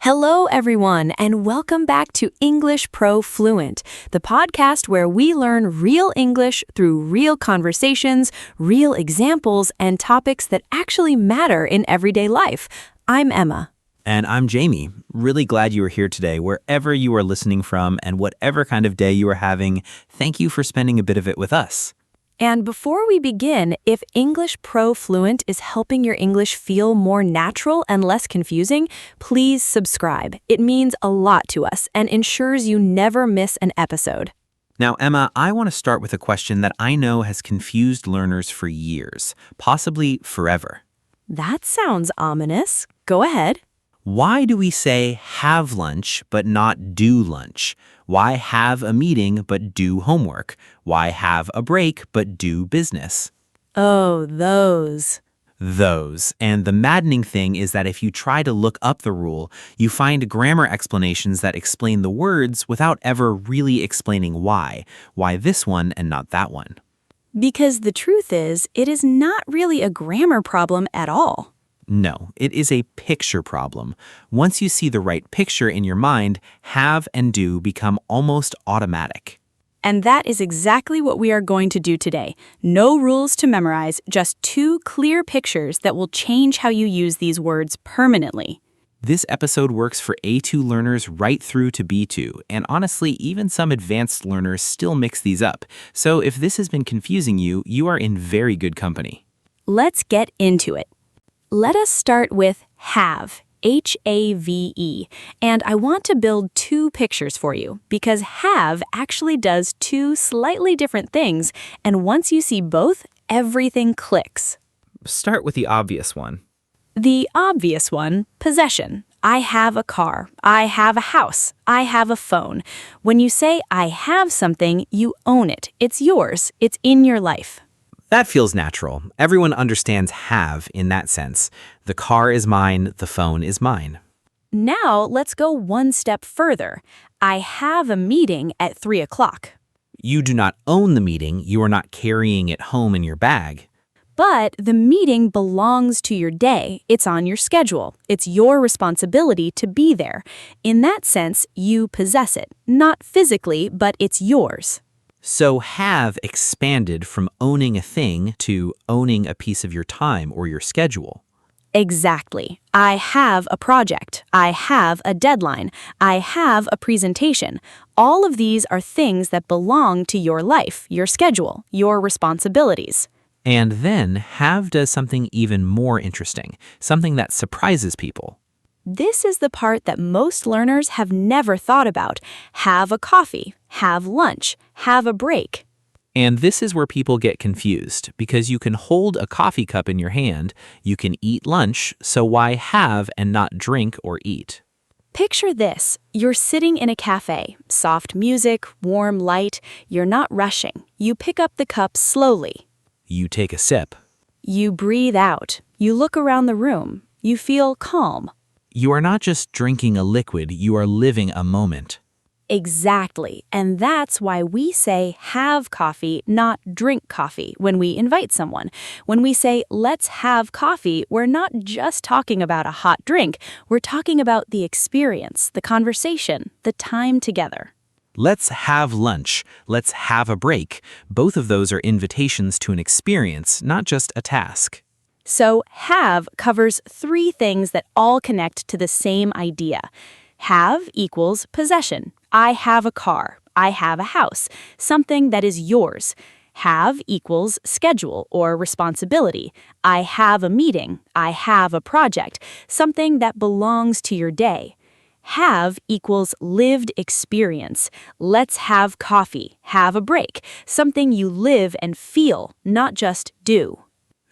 Hello, everyone, and welcome back to English Pro Fluent, the podcast where we learn real English through real conversations, real examples, and topics that actually matter in everyday life. I'm Emma. And I'm Jamie. Really glad you are here today, wherever you are listening from and whatever kind of day you are having. Thank you for spending a bit of it with us. And before we begin, if English Pro Fluent is helping your English feel more natural and less confusing, please subscribe. It means a lot to us and ensures you never miss an episode. Now, Emma, I want to start with a question that I know has confused learners for years, possibly forever. That sounds ominous. Go ahead. Why do we say have lunch but not do lunch? Why have a meeting but do homework? Why have a break but do business? Oh, those. And the maddening thing is that if you try to look up the rule, you find grammar explanations that explain the words without ever really explaining why. Why this one and not that one? Because the truth is, it is not really a grammar problem at all. No, it is a picture problem. Once you see the right picture in your mind, have and do become almost automatic. And that is exactly what we are going to do today. No rules to memorize, just two clear pictures that will change how you use these words permanently. This episode works for A2 learners right through to B2, and honestly, even some advanced learners still mix these up. So if this has been confusing you, you are in very good company. Let's get into it. Let us start with have, H-A-V-E, and I want to build two pictures for you because have actually does two slightly different things, and once you see both, everything clicks. Start with the obvious one. The obvious one, possession. I have a car. I have a house. I have a phone. When you say I have something, you own it. It's yours. It's in your life. That feels natural. Everyone understands have in that sense. The car is mine, the phone is mine. Now let's go one step further. I have a meeting at 3 o'clock. You do not own the meeting, you are not carrying it home in your bag. But the meeting belongs to your day. It's on your schedule. It's your responsibility to be there. In that sense, you possess it. Not physically, but it's yours. So have expanded from owning a thing to owning a piece of your time or your schedule. Exactly. I have a project. I have a deadline. I have a presentation. All of these are things that belong to your life, your schedule, your responsibilities. And then have does something even more interesting, something that surprises people. This is the part that most learners have never thought about. Have a coffee, have lunch, have a break. And this is where people get confused, because you can hold a coffee cup in your hand, you can eat lunch, so why have and not drink or eat? Picture this. You're sitting in a cafe, soft music, warm light. You're not rushing. You pick up the cup slowly. You take a sip. You breathe out. You look around the room. You feel calm. You are not just drinking a liquid, you are living a moment. Exactly. And that's why we say have coffee, not drink coffee when we invite someone. When we say let's have coffee, we're not just talking about a hot drink. We're talking about the experience, the conversation, the time together. Let's have lunch. Let's have a break. Both of those are invitations to an experience, not just a task. So have covers three things that all connect to the same idea. Have equals possession. I have a car. I have a house. Something that is yours. Have equals schedule or responsibility. I have a meeting. I have a project. Something that belongs to your day. Have equals lived experience. Let's have coffee. Have a break. Something you live and feel, not just do.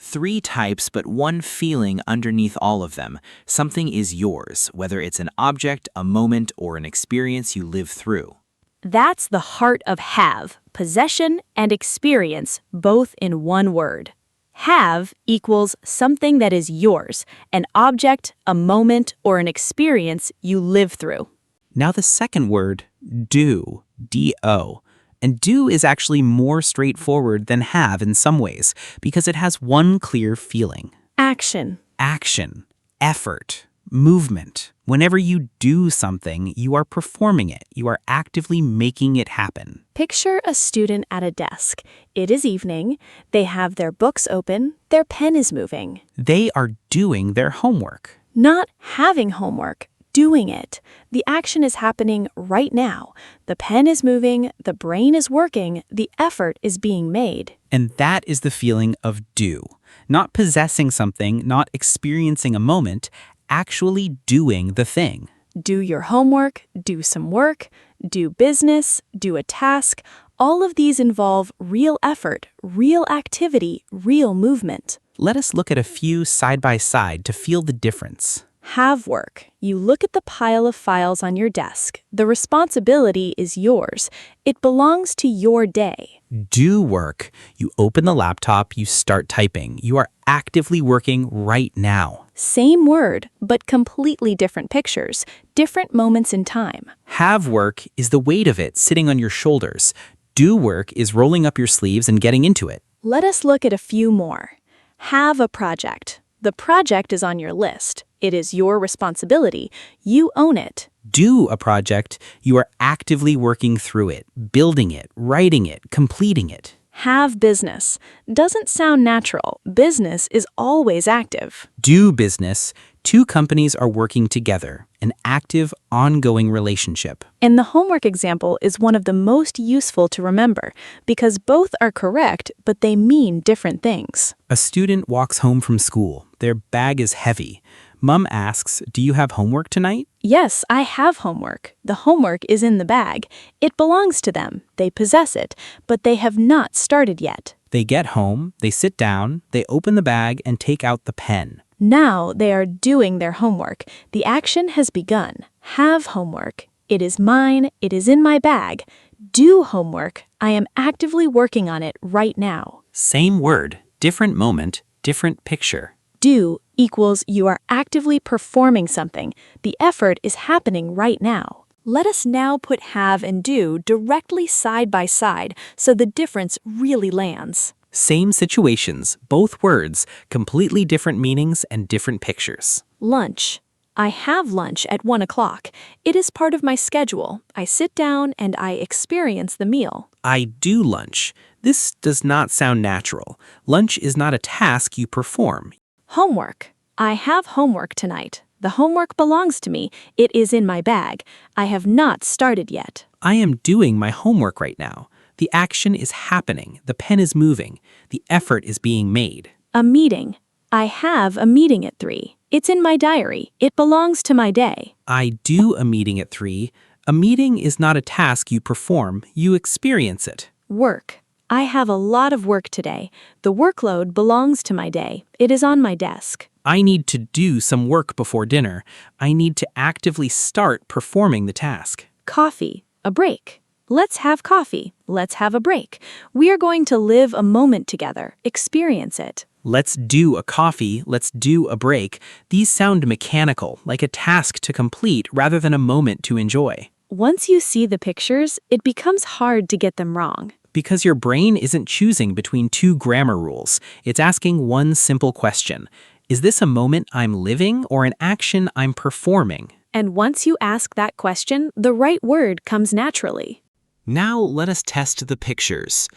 Three types, but one feeling underneath all of them. Something is yours, whether it's an object, a moment, or an experience you live through. That's the heart of have, possession and experience, both in one word. Have equals something that is yours, an object, a moment, or an experience you live through. Now the second word, do, D-O. And do is actually more straightforward than have in some ways, because it has one clear feeling. Action. Action, effort, Movement. Whenever you do something, you are performing it. You are actively making it happen. Picture a student at a desk. It is evening. They have their books open. Their pen is moving. They are doing their homework. Not having homework, doing it. The action is happening right now. The pen is moving. The brain is working. The effort is being made. And that is the feeling of do. Not possessing something, not experiencing a moment, actually doing the thing. Do your homework, do some work, do business, do a task. All of these involve real effort, real activity, real movement. Let us look at a few side by side to feel the difference. Have work. You look at the pile of files on your desk. The responsibility is yours. It belongs to your day. Do work. You open the laptop, you start typing. You are actively working right now. Same word, but completely different pictures, different moments in time. Have work is the weight of it sitting on your shoulders. Do work is rolling up your sleeves and getting into it. Let us look at a few more. Have a project. The project is on your list. It is your responsibility. You own it. Do a project. You are actively working through it, building it, writing it, completing it. Have business. Doesn't sound natural. Business is always active. Do business. Two companies are working together, an active, ongoing relationship. And the homework example is one of the most useful to remember because both are correct, but they mean different things. A student walks home from school. Their bag is heavy. Mom asks, "Do you have homework tonight?" Yes, I have homework. The homework is in the bag. It belongs to them. They possess it, but they have not started yet. They get home, they sit down, they open the bag and take out the pen. Now they are doing their homework. The action has begun. Have homework. It is mine. It is in my bag. Do homework. I am actively working on it right now. Same word, different moment, different picture. Do equals you are actively performing something. The effort is happening right now. Let us now put have and do directly side by side so the difference really lands. Same situations, both words, completely different meanings and different pictures. Lunch. I have lunch at 1 o'clock. It is part of my schedule. I sit down and I experience the meal. I do lunch. This does not sound natural. Lunch is not a task you perform. Homework. I have homework tonight. The homework belongs to me. It is in my bag. I have not started yet. I am doing my homework right now. The action is happening. The pen is moving. The effort is being made. A meeting. I have a meeting at 3. It's in my diary. It belongs to my day. I do a meeting at 3. A meeting is not a task you perform. You experience it. Work. I have a lot of work today. The workload belongs to my day. It is on my desk. I need to do some work before dinner. I need to actively start performing the task. Coffee. A break. Let's have coffee. Let's have a break. We are going to live a moment together. Experience it. Let's do a coffee. Let's do a break. These sound mechanical, like a task to complete rather than a moment to enjoy. Once you see the pictures, it becomes hard to get them wrong. Because your brain isn't choosing between two grammar rules. It's asking one simple question. Is this a moment I'm living or an action I'm performing? And once you ask that question, the right word comes naturally. Now let us test the pictures.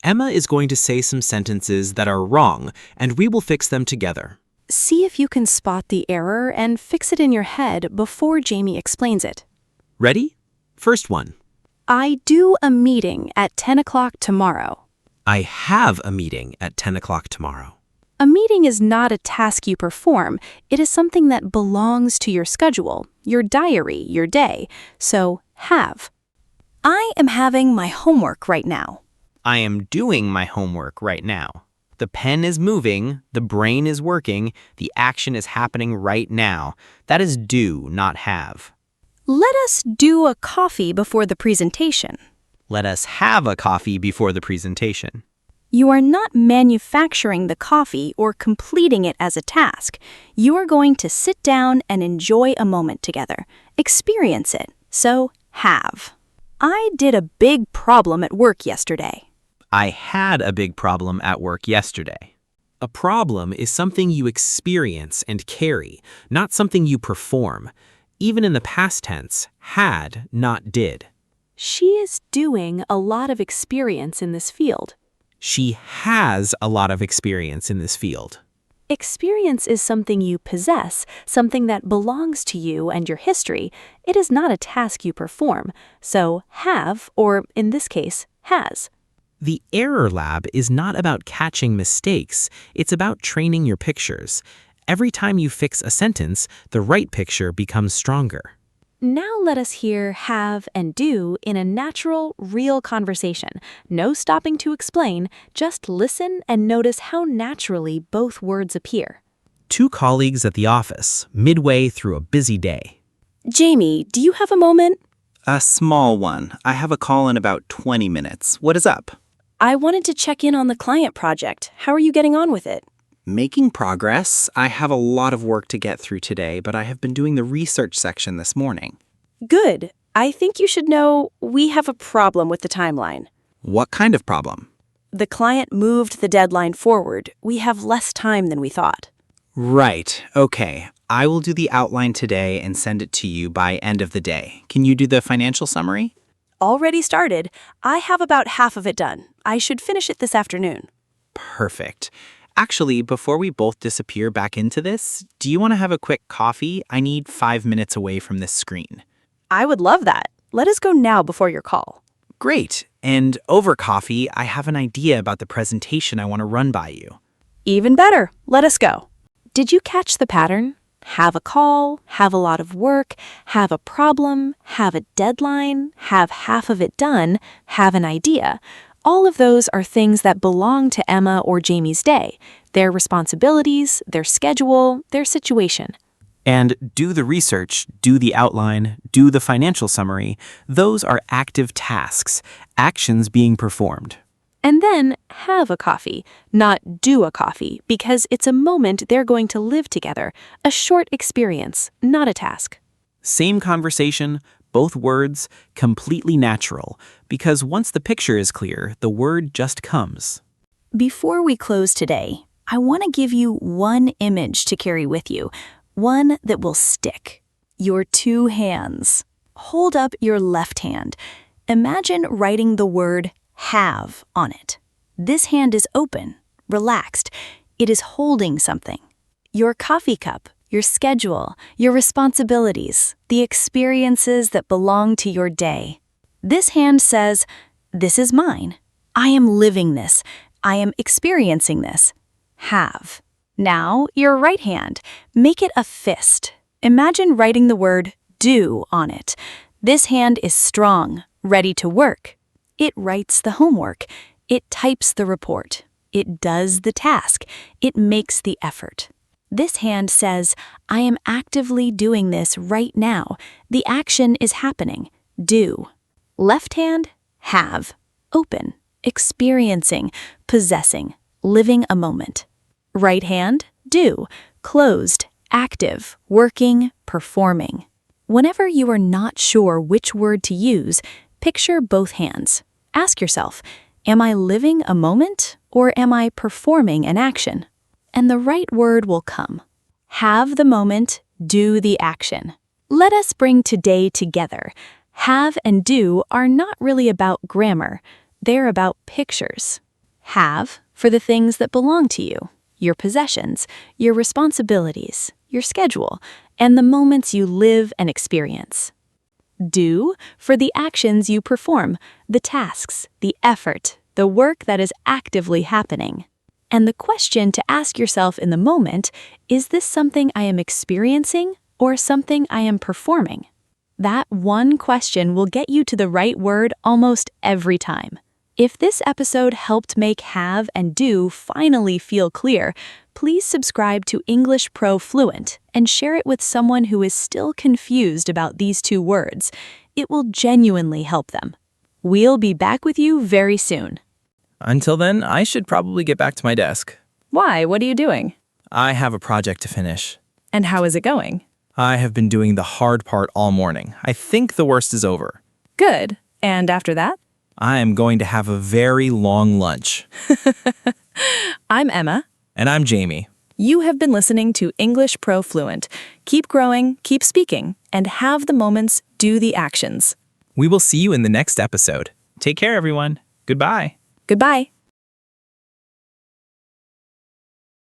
Emma is going to say some sentences that are wrong, and we will fix them together. See if you can spot the error and fix it in your head before Jamie explains it. Ready? First one. I do a meeting at 10 o'clock tomorrow. I have a meeting at 10 o'clock tomorrow. A meeting is not a task you perform. It is something that belongs to your schedule, your diary, your day. So, have. I am having my homework right now. I am doing my homework right now. The pen is moving, the brain is working, the action is happening right now. That is do, not have. Let us do a coffee before the presentation. Let us have a coffee before the presentation. You are not manufacturing the coffee or completing it as a task. You are going to sit down and enjoy a moment together. Experience it. So, have. I did a big problem at work yesterday. I had a big problem at work yesterday. A problem is something you experience and carry, not something you perform. Even in the past tense, had, not did. She is doing a lot of experience in this field. She has a lot of experience in this field. Experience is something you possess, something that belongs to you and your history. It is not a task you perform. So have, or in this case, has. The error lab is not about catching mistakes, it's about training your pictures. Every time you fix a sentence, the right picture becomes stronger. Now let us hear have and do in a natural, real conversation. No stopping to explain, just listen and notice how naturally both words appear. Two colleagues at the office, midway through a busy day. Jamie, do you have a moment? A small one. I have a call in about 20 minutes. What is up? I wanted to check in on the client project. How are you getting on with it? Making progress. I have a lot of work to get through today, but I have been doing the research section this morning. Good. I think you should know we have a problem with the timeline. What kind of problem? The client moved the deadline forward. We have less time than we thought. Right. Okay. I will do the outline today and send it to you by end of the day. Can you do the financial summary? Already started. I have about half of it done. I should finish it this afternoon. Perfect. Actually, before we both disappear back into this, do you want to have a quick coffee? I need 5 minutes away from this screen. I would love that. Let us go now before your call. Great. And over coffee, I have an idea about the presentation I want to run by you. Even better. Let us go. Did you catch the pattern? Have a call, have a lot of work, have a problem, have a deadline, have half of it done, have an idea. All of those are things that belong to Emma or Jamie's day, their responsibilities, their schedule, their situation. And do the research, do the outline, do the financial summary. Those are active tasks, actions being performed. And then have a coffee, not do a coffee, because it's a moment they're going to live together, a short experience, not a task. Same conversation, both words, completely natural, because once the picture is clear, the word just comes. Before we close today, I want to give you one image to carry with you, one that will stick. Your two hands. Hold up your left hand. Imagine writing the word have on it. This hand is open, relaxed. It is holding something. Your coffee cup, your schedule, your responsibilities, the experiences that belong to your day. This hand says, this is mine. I am living this. I am experiencing this. Have. Now, your right hand. Make it a fist. Imagine writing the word do on it. This hand is strong, ready to work. It writes the homework. It types the report. It does the task. It makes the effort. This hand says, I am actively doing this right now. The action is happening. Do. Left hand, have. Open. Experiencing. Possessing. Living a moment. Right hand, do. Closed. Active. Working. Performing. Whenever you are not sure which word to use, picture both hands. Ask yourself, am I living a moment or am I performing an action? And the right word will come. Have the moment, do the action. Let us bring today together. Have and do are not really about grammar. They're about pictures. Have for the things that belong to you, your possessions, your responsibilities, your schedule, and the moments you live and experience. Do for the actions you perform, the tasks, the effort, the work that is actively happening. And the question to ask yourself in the moment, is this something I am experiencing or something I am performing? That one question will get you to the right word almost every time. If this episode helped make have and do finally feel clear, please subscribe to English Pro Fluent and share it with someone who is still confused about these two words. It will genuinely help them. We'll be back with you very soon. Until then, I should probably get back to my desk. Why? What are you doing? I have a project to finish. And how is it going? I have been doing the hard part all morning. I think the worst is over. Good. And after that? I am going to have a very long lunch. I'm Emma. And I'm Jamie. You have been listening to English Pro Fluent. Keep growing, keep speaking, and have the moments do the actions. We will see you in the next episode. Take care, everyone. Goodbye. Goodbye.